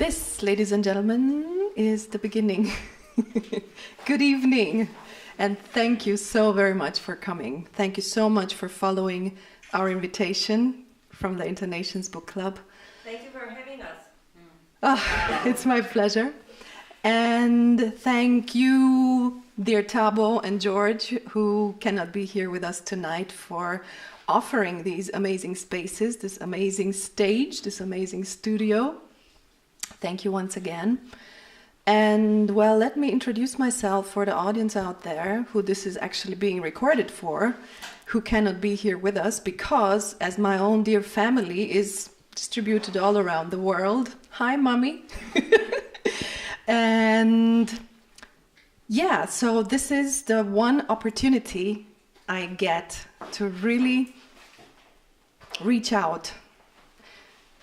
This, ladies and gentlemen, is the beginning. Good evening, and thank you so very much for coming. Thank you so much for following our invitation from the Internations Book Club. Thank you for having us. It's my pleasure. And thank you, dear Thabo and George, who cannot be here with us tonight, for offering these amazing spaces, this amazing stage, this amazing studio. Thank you once again. And well, let me introduce myself for the audience out there who this is actually being recorded for, who cannot be here with us because, as my own dear family is distributed all around the world. Hi, Mommy. And yeah, so this is the one opportunity I get to really reach out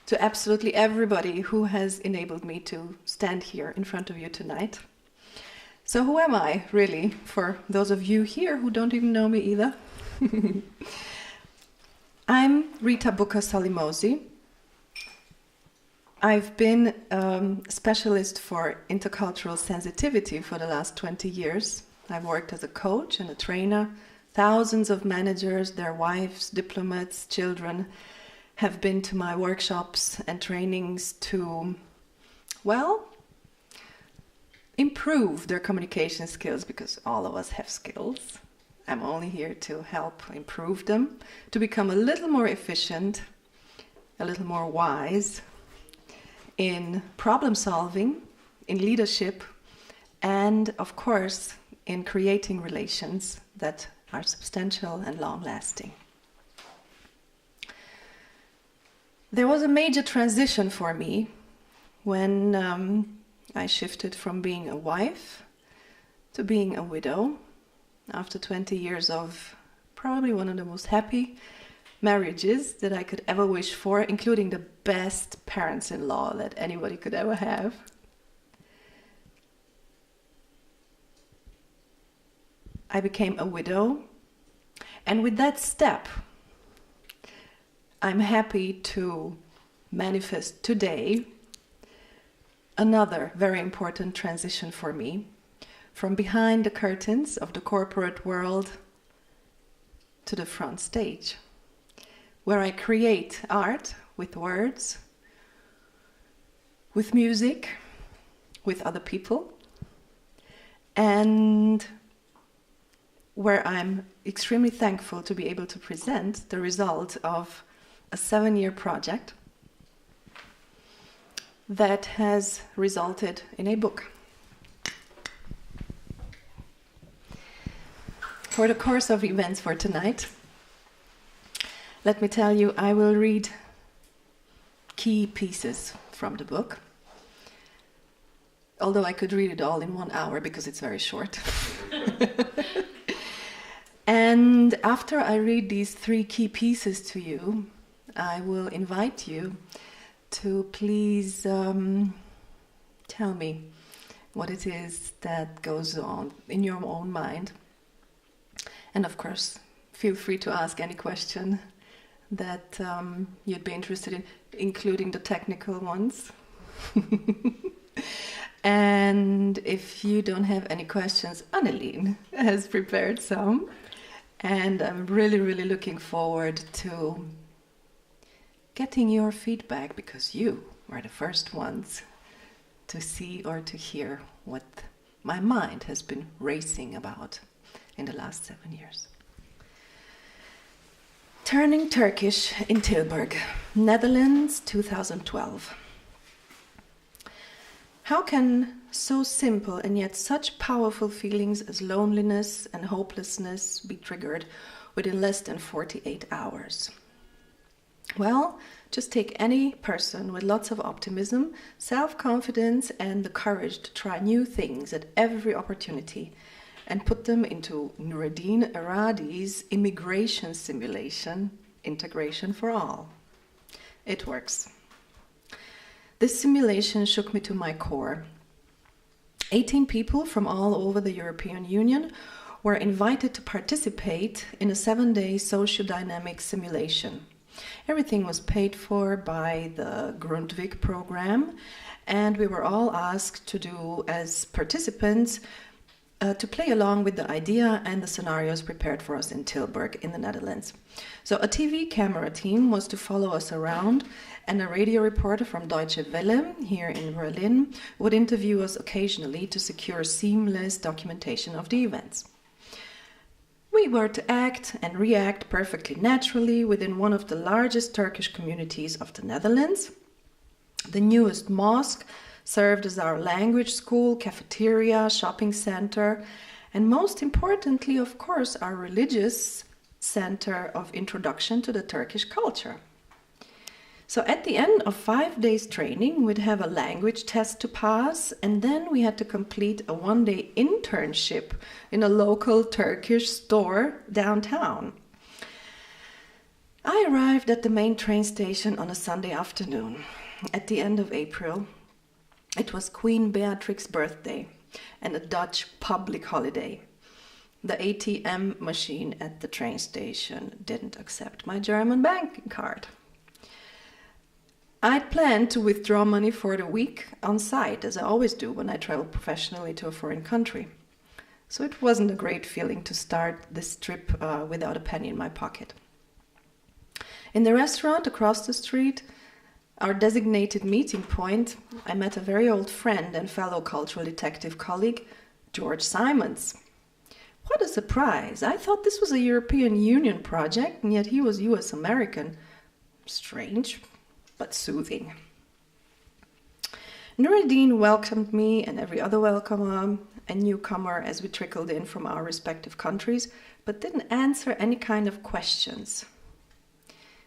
to absolutely everybody who has enabled me to stand here in front of you tonight. So who am I, really, for those of you here who don't even know me either? I'm Rita Booker-Solymosi. I've been a specialist for intercultural sensitivity for the last 20 years. I've worked as a coach and a trainer. Thousands of managers, their wives, diplomats, children have been to my workshops and trainings to, well, improve their communication skills, because all of us have skills. I'm only here to help improve them, to become a little more efficient, a little more wise in problem solving, in leadership, and of course in creating relations that are substantial and long-lasting. There was a major transition for me when I shifted from being a wife to being a widow after 20 years of probably one of the most happy marriages that I could ever wish for, including the best parents-in-law that anybody could ever have. I became a widow, and with that step, I'm happy to manifest today another very important transition for me, from behind the curtains of the corporate world to the front stage, where I create art with words, with music, with other people, and where I'm extremely thankful to be able to present the result of a 7-year project that has resulted in a book. For the course of events for tonight, let me tell you, I will read key pieces from the book, although I could read it all in 1 hour because it's very short. And after I read these 3 key pieces to you, I will invite you to please tell me what it is that goes on in your own mind. And of course, feel free to ask any question that you'd be interested in, including the technical ones. And if you don't have any questions, Annelien has prepared some. And I'm really, really looking forward to getting your feedback, because you are the first ones to see or to hear what my mind has been racing about in the last 7 years. Turning Turkish in Tilburg, Netherlands, 2012. How can so simple and yet such powerful feelings as loneliness and hopelessness be triggered within less than 48 hours? Well, just take any person with lots of optimism, self-confidence, and the courage to try new things at every opportunity, and put them into Nuruddin Aradi's immigration simulation, Integration for All. It works. This simulation shook me to my core. 18 people from all over the European Union were invited to participate in a 7-day socio-dynamic simulation. Everything was paid for by the Grundtvig program, and we were all asked to do, as participants, to play along with the idea and the scenarios prepared for us in Tilburg in the Netherlands. So a TV camera team was to follow us around, and a radio reporter from Deutsche Welle here in Berlin would interview us occasionally to secure seamless documentation of the events. We were to act and react perfectly naturally within one of the largest Turkish communities of the Netherlands. The newest mosque served as our language school, cafeteria, shopping center, and most importantly, of course, our religious center of introduction to the Turkish culture. So at the end of 5 days training, we'd have a language test to pass, and then we had to complete a one-day internship in a local Turkish store downtown. I arrived at the main train station on a Sunday afternoon at the end of April. It was Queen Beatrix's birthday and a Dutch public holiday. The ATM machine at the train station didn't accept my German banking card. I'd planned to withdraw money for the week on site, as I always do when I travel professionally to a foreign country. So it wasn't a great feeling to start this trip without a penny in my pocket. In the restaurant across the street, our designated meeting point, I met a very old friend and fellow cultural detective colleague, George Simons. What a surprise! I thought this was a European Union project, and yet he was US American. Strange, but soothing. Nureddin welcomed me and every other welcomer and newcomer as we trickled in from our respective countries, but didn't answer any kind of questions.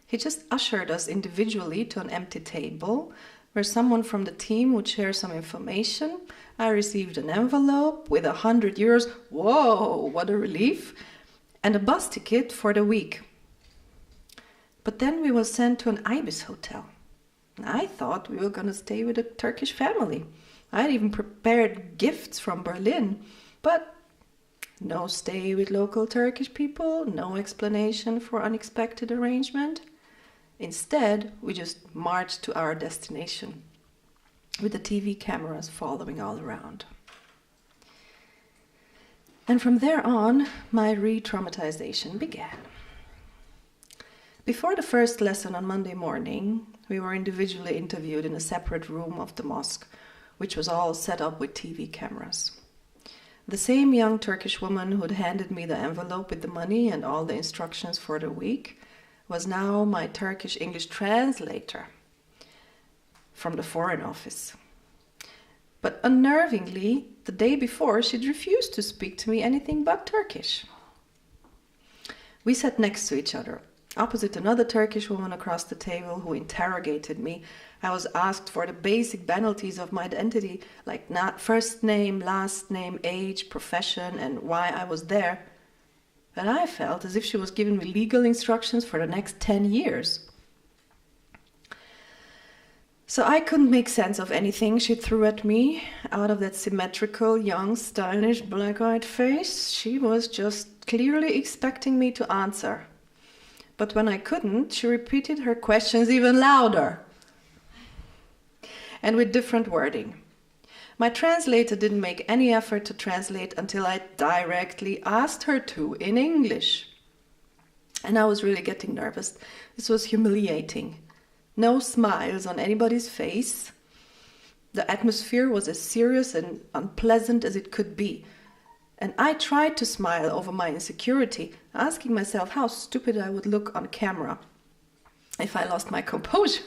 He just ushered us individually to an empty table where someone from the team would share some information. I received an envelope with 100 euros. Whoa, what a relief! And a bus ticket for the week. But then we were sent to an Ibis hotel. I thought we were going to stay with a Turkish family. I had even prepared gifts from Berlin, but no stay with local Turkish people, no explanation for unexpected arrangement. Instead, we just marched to our destination with the TV cameras following all around. And from there on, my re-traumatization began. Before the first lesson on Monday morning, we were individually interviewed in a separate room of the mosque, which was all set up with TV cameras. The same young Turkish woman who'd handed me the envelope with the money and all the instructions for the week was now my Turkish-English translator from the Foreign Office. But unnervingly, the day before, she'd refused to speak to me anything but Turkish. We sat next to each other, opposite another Turkish woman across the table who interrogated me. I was asked for the basic banalities of my identity, like first name, last name, age, profession, and why I was there. But I felt as if she was giving me legal instructions for the next 10 years. So I couldn't make sense of anything she threw at me out of that symmetrical, young, stylish, black-eyed face. She was just clearly expecting me to answer. But when I couldn't, she repeated her questions even louder and with different wording. My translator didn't make any effort to translate until I directly asked her to in English. And I was really getting nervous. This was humiliating. No smiles on anybody's face. The atmosphere was as serious and unpleasant as it could be. And I tried to smile over my insecurity, asking myself how stupid I would look on camera if I lost my composure.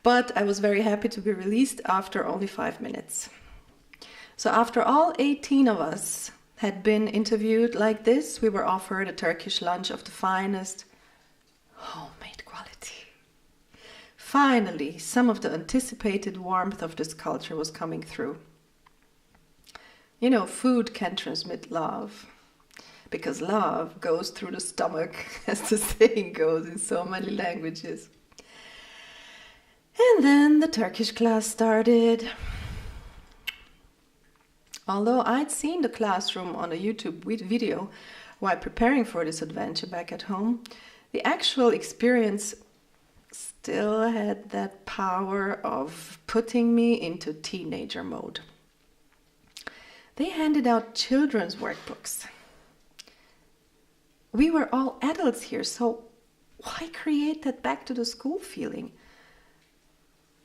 But I was very happy to be released after only 5 minutes. So after all 18 of us had been interviewed like this, we were offered a Turkish lunch of the finest homemade quality. Finally, some of the anticipated warmth of this culture was coming through. You know, food can transmit love, because love goes through the stomach, as the saying goes in so many languages. And then the Turkish class started. Although I'd seen the classroom on a YouTube video while preparing for this adventure back at home, the actual experience still had that power of putting me into teenager mode. They handed out children's workbooks. We were all adults here, so why create that back to the school feeling?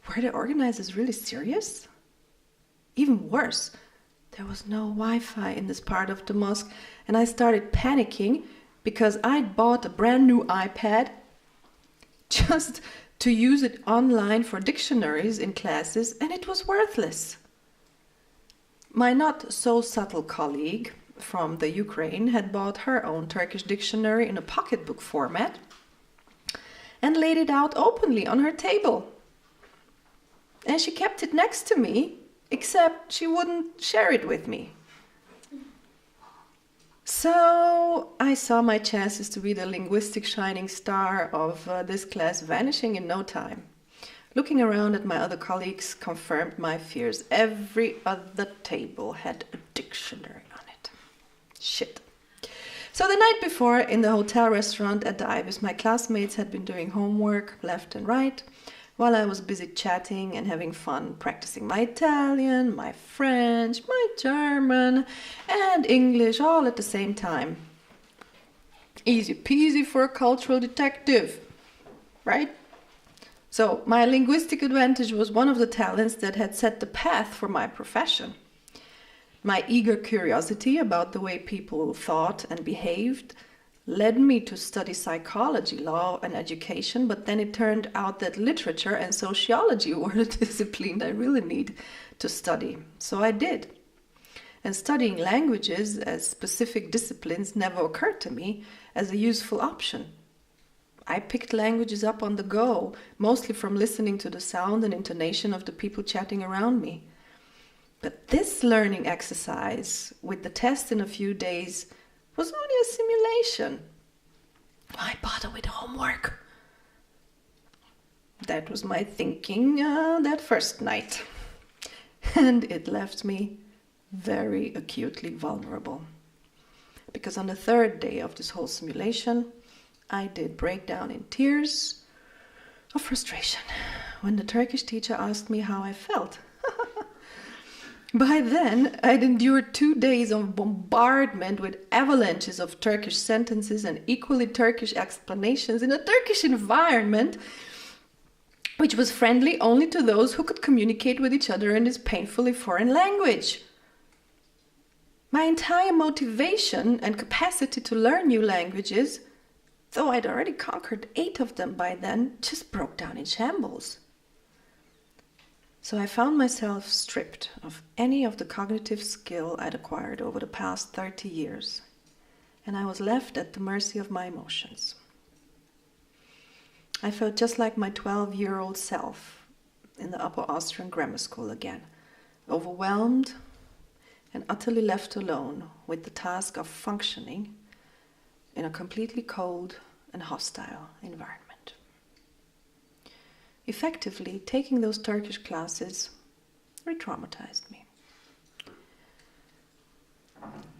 Were the organizers really serious? Even worse, there was no Wi-Fi in this part of the mosque, and I started panicking because I'd bought a brand new iPad just to use it online for dictionaries in classes, and it was worthless. My not so subtle colleague from the Ukraine had bought her own Turkish dictionary in a pocketbook format and laid it out openly on her table. And she kept it next to me, except she wouldn't share it with me. So I saw my chances to be the linguistic shining star of this class vanishing in no time. Looking around at my other colleagues confirmed my fears. Every other table had a dictionary on it. Shit. So the night before, in the hotel restaurant at the Ibis, my classmates had been doing homework left and right, while I was busy chatting and having fun practicing my Italian, my French, my German, and English all at the same time. Easy peasy for a cultural detective, right? So my linguistic advantage was one of the talents that had set the path for my profession. My eager curiosity about the way people thought and behaved led me to study psychology, law, and education, but then it turned out that literature and sociology were the discipline I really need to study. So I did. And studying languages as specific disciplines never occurred to me as a useful option. I picked languages up on the go, mostly from listening to the sound and intonation of the people chatting around me. But this learning exercise, with the test in a few days, was only a simulation. Why bother with homework? That was my thinking that first night. And it left me very acutely vulnerable. Because on the third day of this whole simulation, I did break down in tears of frustration when the Turkish teacher asked me how I felt. By then, I'd endured 2 days of bombardment with avalanches of Turkish sentences and equally Turkish explanations in a Turkish environment, which was friendly only to those who could communicate with each other in this painfully foreign language. My entire motivation and capacity to learn new languages, though I'd already conquered 8 of them by then, just broke down in shambles. So I found myself stripped of any of the cognitive skill I'd acquired over the past 30 years, and I was left at the mercy of my emotions. I felt just like my 12-year-old self in the Upper Austrian grammar school again, overwhelmed and utterly left alone with the task of functioning in a completely cold and hostile environment. Effectively, taking those Turkish classes re-traumatized me.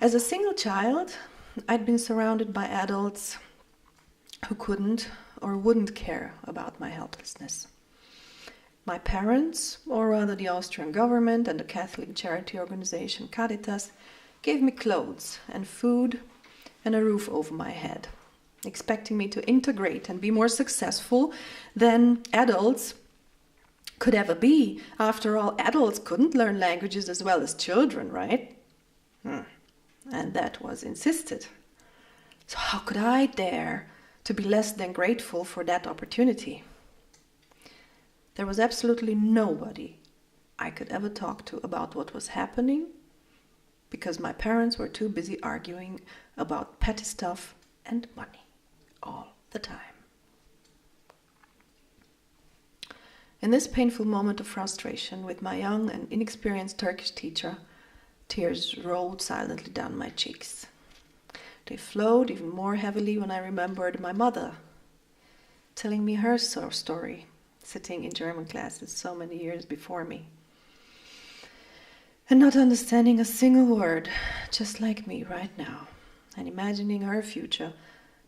As a single child, I'd been surrounded by adults who couldn't or wouldn't care about my helplessness. My parents, or rather the Austrian government and the Catholic charity organization Caritas, gave me clothes and food and a roof over my head, expecting me to integrate and be more successful than adults could ever be. After all, adults couldn't learn languages as well as children, right? And that was insisted. So how could I dare to be less than grateful for that opportunity? There was absolutely nobody I could ever talk to about what was happening because my parents were too busy arguing about petty stuff and money all the time. In this painful moment of frustration with my young and inexperienced Turkish teacher, tears rolled silently down my cheeks. They flowed even more heavily when I remembered my mother telling me her story, sitting in German classes so many years before me, and not understanding a single word, just like me right now, and imagining her future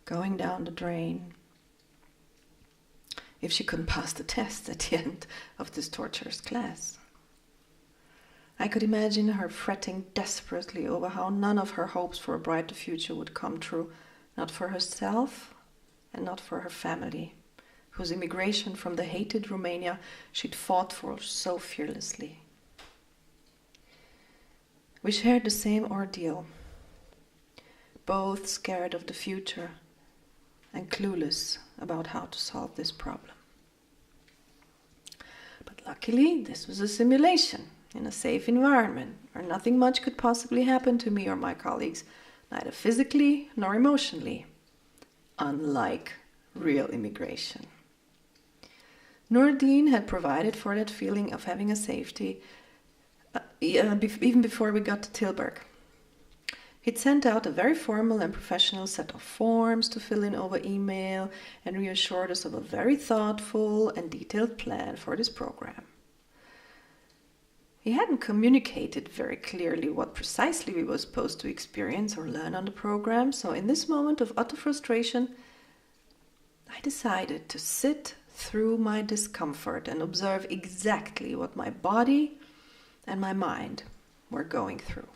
going down the drain if she couldn't pass the test at the end of this torturous class. I could imagine her fretting desperately over how none of her hopes for a brighter future would come true, not for herself and not for her family, whose immigration from the hated Romania she'd fought for so fearlessly. We shared the same ordeal, both scared of the future and clueless about how to solve this problem. But luckily, this was a simulation in a safe environment where nothing much could possibly happen to me or my colleagues, neither physically nor emotionally, unlike real immigration. Noordin had provided for that feeling of having a safety even before we got to Tilburg. He'd sent out a very formal and professional set of forms to fill in over email and reassured us of a very thoughtful and detailed plan for this program. He hadn't communicated very clearly what precisely we were supposed to experience or learn on the program, so in this moment of utter frustration, I decided to sit through my discomfort and observe exactly what my body and my mind were going through.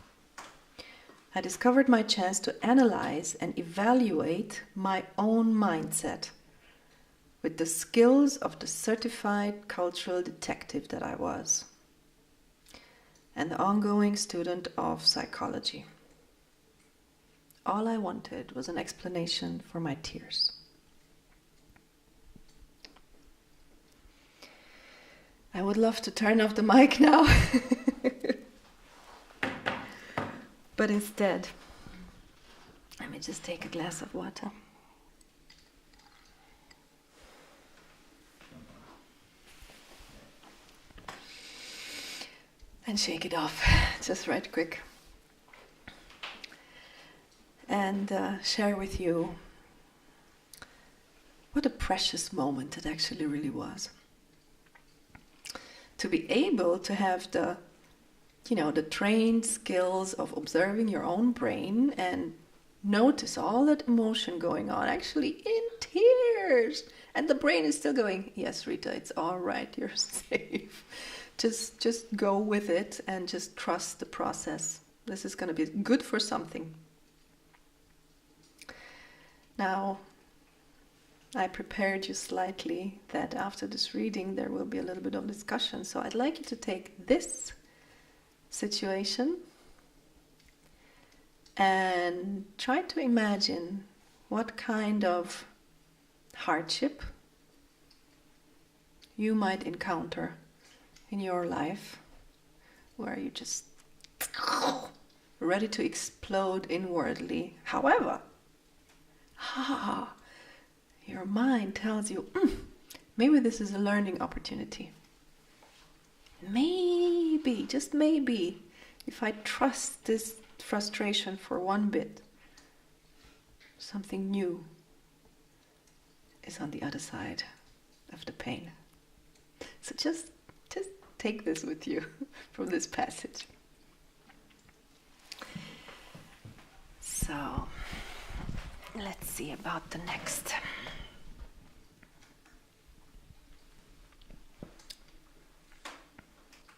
I discovered my chance to analyze and evaluate my own mindset with the skills of the certified cultural detective that I was, and the ongoing student of psychology. All I wanted was an explanation for my tears. I would love to turn off the mic now, but instead, let me just take a glass of water. And shake it off, just right quick. And share with you what a precious moment it actually really was. To be able to have the trained skills of observing your own brain and notice all that emotion going on, actually in tears. And the brain is still going, yes, Rita, it's all right, you're safe. Just go with it and just trust the process. This is going to be good for something. Now, I prepared you slightly that after this reading there will be a little bit of discussion. So I'd like you to take this situation and try to imagine what kind of hardship you might encounter in your life where you just ready to explode inwardly. However, your mind tells you, maybe this is a learning opportunity. Maybe, just maybe, if I trust this frustration for one bit, something new is on the other side of the pain. So just take this with you from this passage. So, let's see about the next.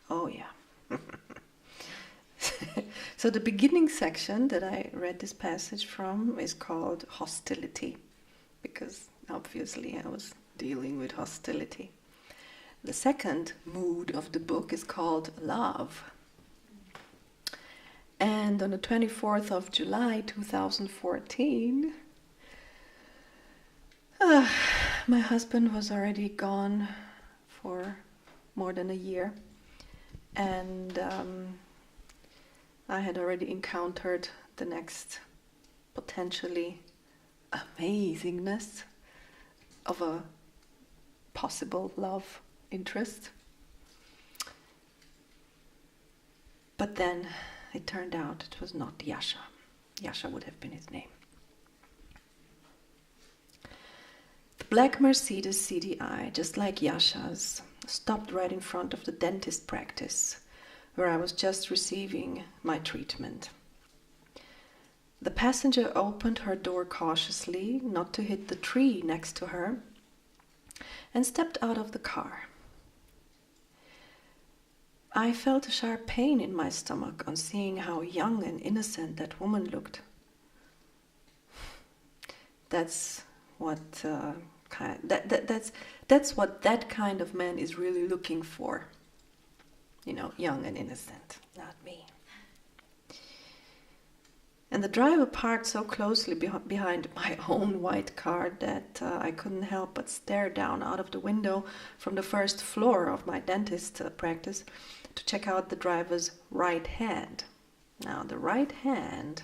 Oh yeah. So the beginning section that I read this passage from is called hostility, because obviously I was dealing with hostility. The second mood of the book is called love. And on the 24th of July 2014, my husband was already gone for more than a year. And I had already encountered the next potentially amazingness of a possible love interest. But then it turned out it was not Yasha. Yasha would have been his name. The black Mercedes CDI, just like Yasha's, stopped right in front of the dentist practice where I was just receiving my treatment. The passenger opened her door cautiously, not to hit the tree next to her, and stepped out of the car. I felt a sharp pain in my stomach on seeing how young and innocent that woman looked. That's what that's what that kind of man is really looking for. You know, young and innocent, not me. And the driver parked so closely behind my own white car that I couldn't help but stare down out of the window from the first floor of my dentist practice to check out the driver's right hand. Now, the right hand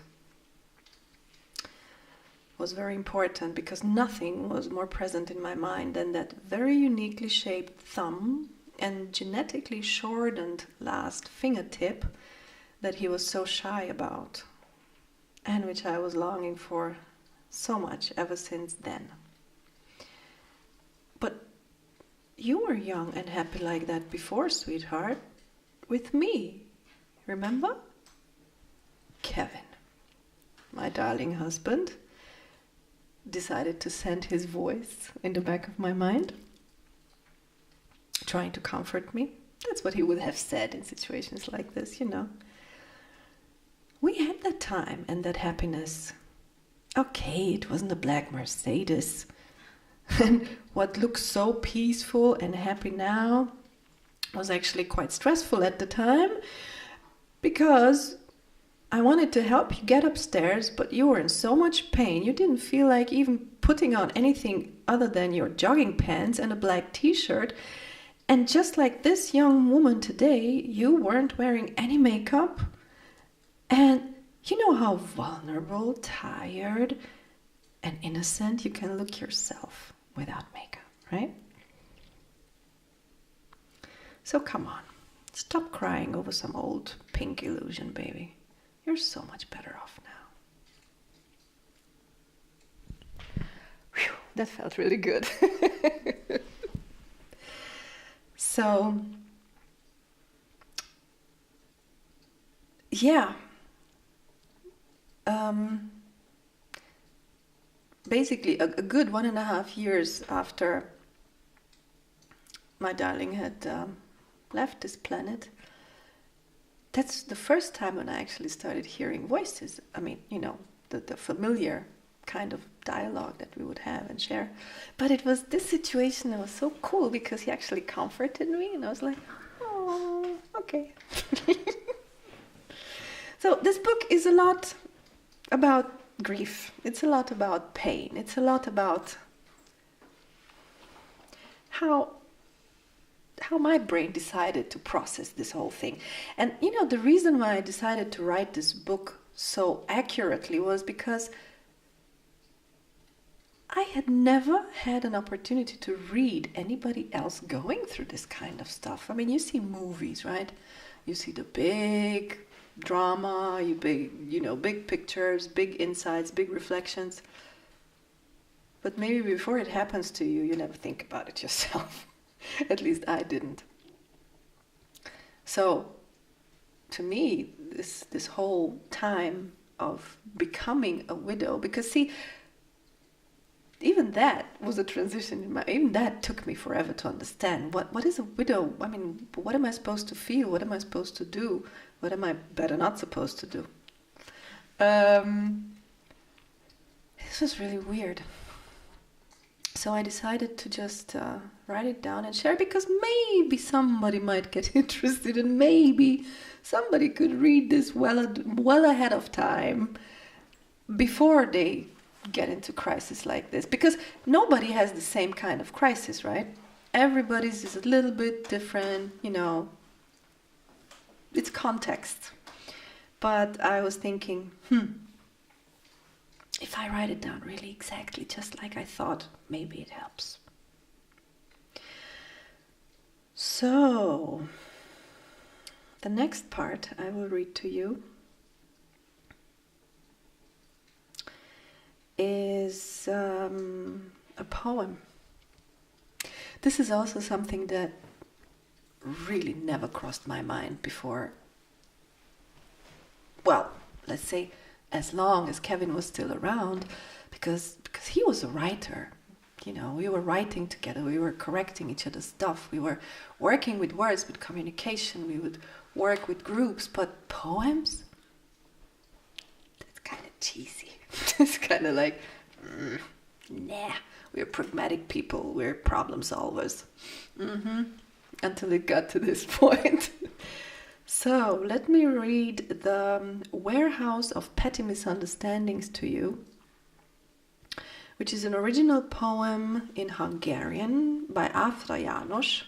was very important because nothing was more present in my mind than that very uniquely shaped thumb and genetically shortened last fingertip that he was so shy about, and which I was longing for so much ever since then. But you were young and happy like that before, sweetheart, with me, remember? Kevin, my darling husband, decided to send his voice in the back of my mind, trying to comfort me. That's what he would have said in situations like this, you know. We had that time and that happiness. Okay, it wasn't a black Mercedes. And what looks so peaceful and happy now was actually quite stressful at the time, because I wanted to help you get upstairs, but you were in so much pain you didn't feel like even putting on anything other than your jogging pants and a black t-shirt. And just like this young woman today, you weren't wearing any makeup. And you know how vulnerable, tired, and innocent you can look yourself without makeup, right? So come on, stop crying over some old pink illusion, baby. You're so much better off now. Whew, that felt really good. So, yeah. Basically, a good 1.5 years after my darling had left this planet, that's the first time when I actually started hearing voices. I mean, you know, the familiar kind of dialogue that we would have and share. But it was this situation that was so cool because he actually comforted me, and I was like, oh, okay. So this book is a lot about grief. It's a lot about pain. It's a lot about how my brain decided to process this whole thing. And you know, the reason why I decided to write this book so accurately was because I had never had an opportunity to read anybody else going through this kind of stuff. I mean, you see movies, right? You see the big drama, big pictures, big insights, big reflections. But maybe before it happens to you, you never think about it yourself. At least I didn't. So, to me, this whole time of becoming a widow, because see, even that was a transition. Even that took me forever to understand. What is a widow? I mean, what am I supposed to feel? What am I supposed to do? What am I better not supposed to do? This was really weird. So I decided to just write it down and share, because maybe somebody might get interested, and maybe somebody could read this well ahead of time before they get into crisis like this, because nobody has the same kind of crisis, right? Everybody's is a little bit different, you know, it's context. But I was thinking, if I write it down really exactly just like I thought, maybe it helps. So, the next part I will read to you is a poem. This is also something that really never crossed my mind before. Well, let's say as long as Kevin was still around, because he was a writer. we were writing together, we were correcting each other's stuff, we were working with words, with communication, we would work with groups, but poems? That's kind of cheesy. It's kind of like, nah, we're pragmatic people, we're problem solvers. Until it got to this point. So, let me read the Warehouse of Petty Misunderstandings to you, which is an original poem in Hungarian by Afra János.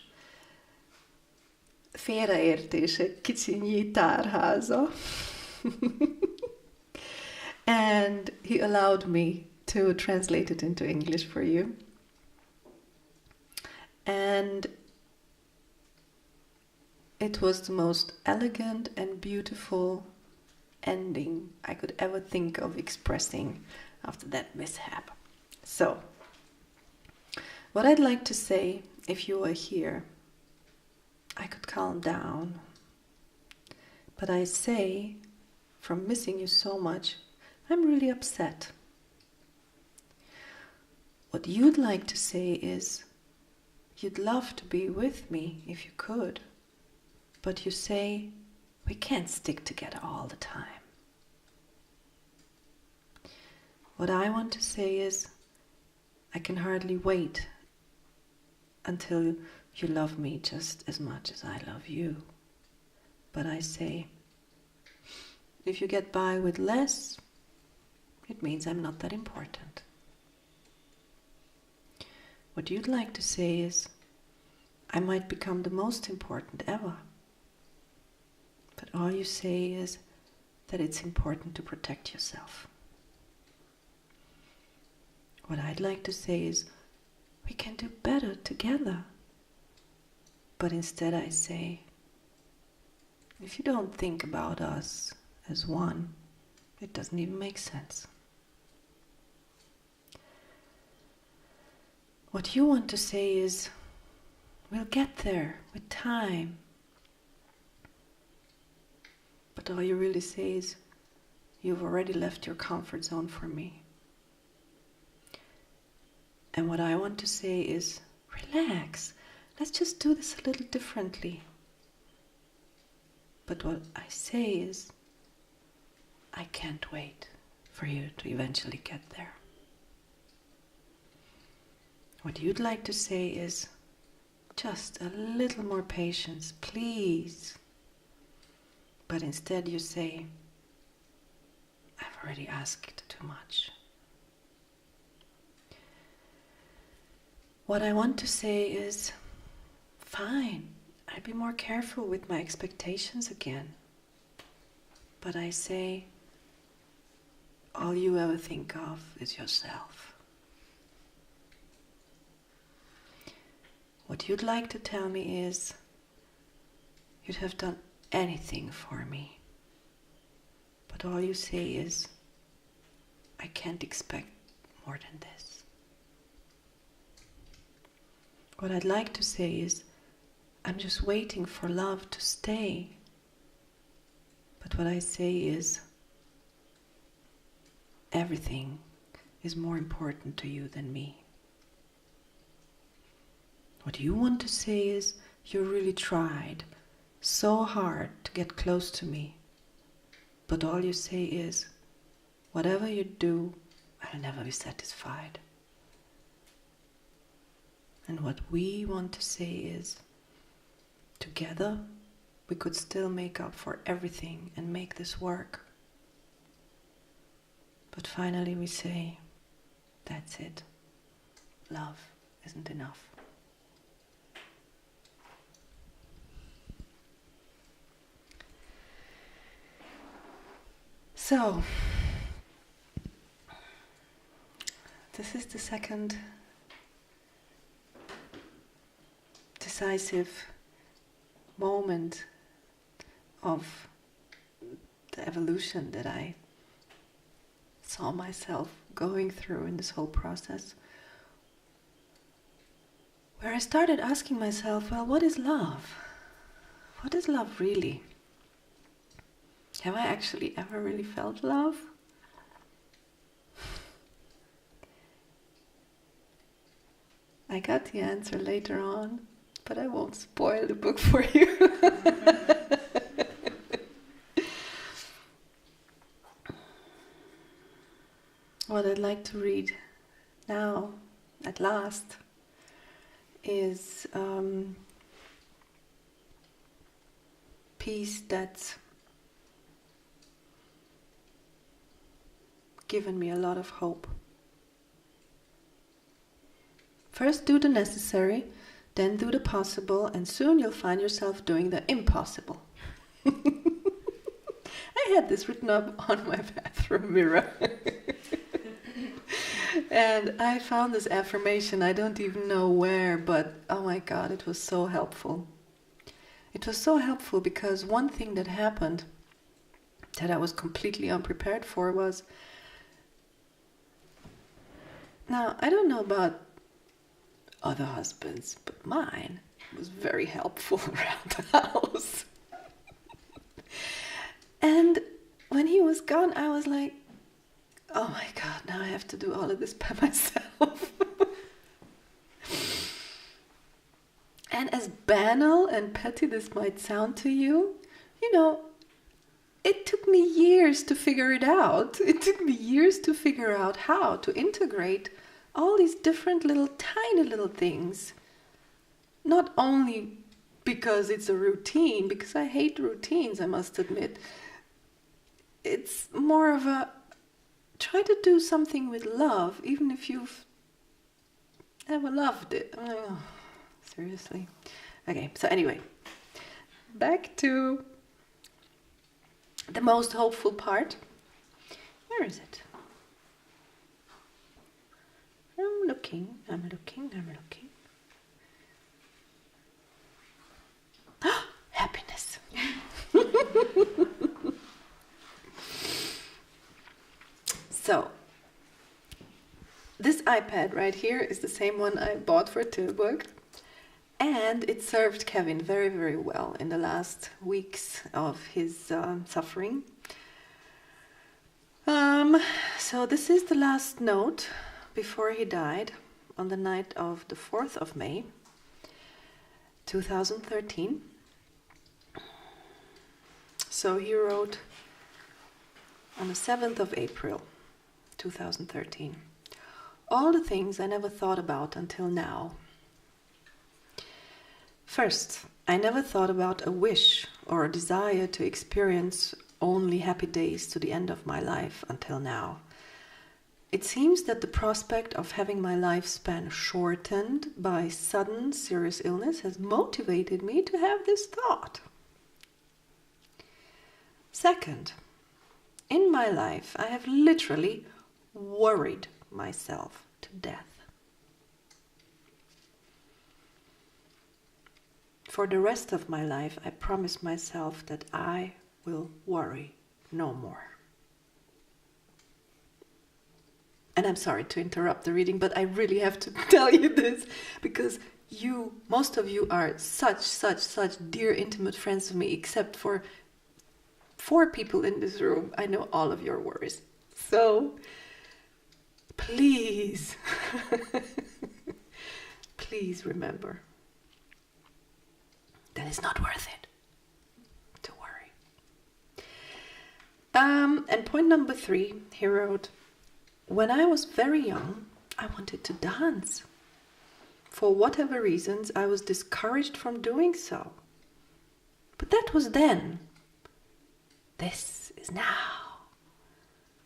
Félreértések kicsinyi tárháza. And he allowed me to translate it into English for you. And it was the most elegant and beautiful ending I could ever think of expressing after that mishap. So, what I'd like to say, if you were here, I could calm down. But I say, from missing you so much, I'm really upset. What you'd like to say is, you'd love to be with me if you could, but you say, we can't stick together all the time. What I want to say is, I can hardly wait until you love me just as much as I love you. But I say, if you get by with less, it means I'm not that important. What you'd like to say is, I might become the most important ever. But all you say is that it's important to protect yourself. What I'd like to say is, we can do better together. But instead I say, if you don't think about us as one, it doesn't even make sense. What you want to say is, we'll get there with time. But all you really say is, you've already left your comfort zone for me. And what I want to say is, relax, let's just do this a little differently. But what I say is, I can't wait for you to eventually get there. What you'd like to say is, just a little more patience, please. But instead you say, I've already asked too much. What I want to say is, fine, I'd be more careful with my expectations again. But I say, all you ever think of is yourself. What you'd like to tell me is, you'd have done anything for me. But all you say is, I can't expect more than this. What I'd like to say is, I'm just waiting for love to stay. But what I say is, everything is more important to you than me. What you want to say is, you really tried so hard to get close to me. But all you say is, whatever you do, I'll never be satisfied. And what we want to say is, together we could still make up for everything and make this work. But finally we say, that's it. Love isn't enough. So, this is the second decisive moment of the evolution that I saw myself going through in this whole process, where I started asking myself, well, what is love? What is love really? Have I actually ever really felt love? I got the answer later on, but I won't spoil the book for you. What I'd like to read now, at last, is piece that's given me a lot of hope. First do the necessary, then do the possible, and soon you'll find yourself doing the impossible. I had this written up on my bathroom mirror. And I found this affirmation, I don't even know where, but oh my God, it was so helpful. It was so helpful because one thing that happened that I was completely unprepared for was, now I don't know about other husbands, but mine was very helpful around the house. And when he was gone, I was like, oh my God, now I have to do all of this by myself. And as banal and petty this might sound to you, you know, it took me years to figure it out. It took me years to figure out how to integrate all these different tiny little things. Not only because it's a routine, because I hate routines, I must admit. It's more of a try to do something with love, even if you've never loved it. I'm like, oh, seriously. Okay, so anyway, back to the most hopeful part. Where is it? I'm looking. Happiness. So, this iPad right here is the same one I bought for Tilburg, and it served Kevin very, very well in the last weeks of his suffering. So this is the last note before he died on the night of the 4th of May, 2013. So he wrote on the 7th of April, 2013. All the things I never thought about until now. First, I never thought about a wish or a desire to experience only happy days to the end of my life until now. It seems that the prospect of having my lifespan shortened by sudden serious illness has motivated me to have this thought. Second, in my life, I have literally worried myself to death. For the rest of my life, I promise myself that I will worry no more. And I'm sorry to interrupt the reading, but I really have to tell you this because most of you are such dear, intimate friends of me, except for 4 people in this room. I know all of your worries. So, please, please remember that it's not worth it to worry. And point number 3, he wrote, when I was very young, I wanted to dance. For whatever reasons, I was discouraged from doing so. But that was then. This is now.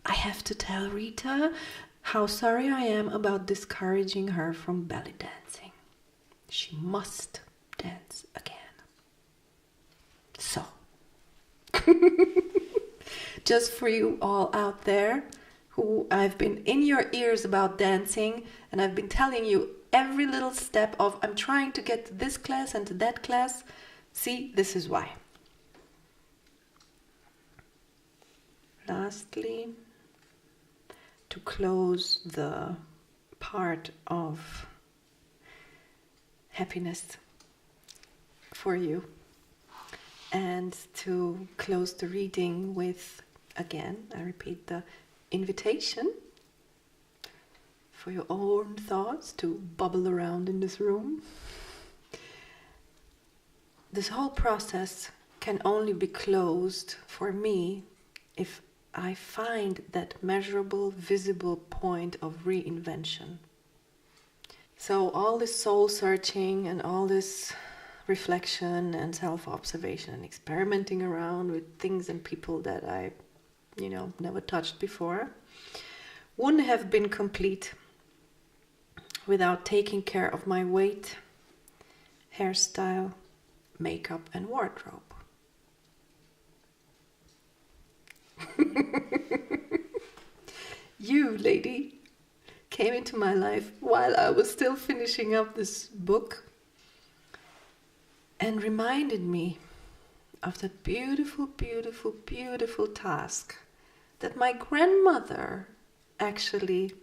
I have to tell Rita how sorry I am about discouraging her from belly dancing. She must dance again. So, just for you all out there who I've been in your ears about dancing, and I've been telling you every little step of I'm trying to get to this class and to that class. See, this is why. Lastly, to close the part of happiness for you, and to close the reading with, again, I repeat, the invitation for your own thoughts to bubble around in this room. This whole process can only be closed for me if I find that measurable, visible point of reinvention. So all this soul searching and all this reflection and self-observation and experimenting around with things and people that I, never touched before, wouldn't have been complete without taking care of my weight, hairstyle, makeup and wardrobe. You, lady, came into my life while I was still finishing up this book and reminded me of that beautiful, beautiful, beautiful task that my grandmother actually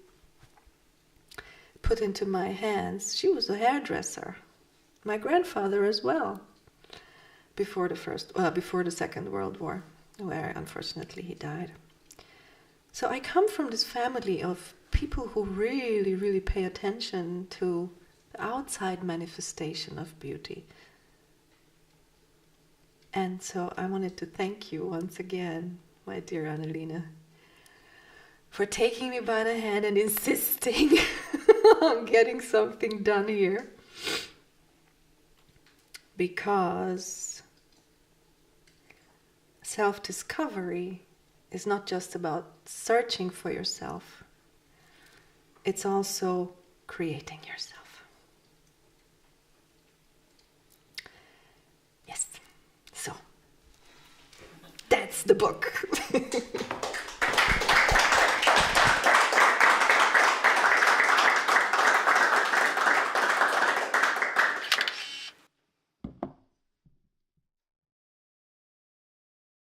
put into my hands. She was a hairdresser. My grandfather as well. Before the Second World War, where unfortunately he died. So I come from this family of people who really, really pay attention to the outside manifestation of beauty. And so I wanted to thank you once again, my dear Annalena, for taking me by the hand and insisting on getting something done here. Because self-discovery is not just about searching for yourself. It's also creating yourself. Yes. So, that's the book.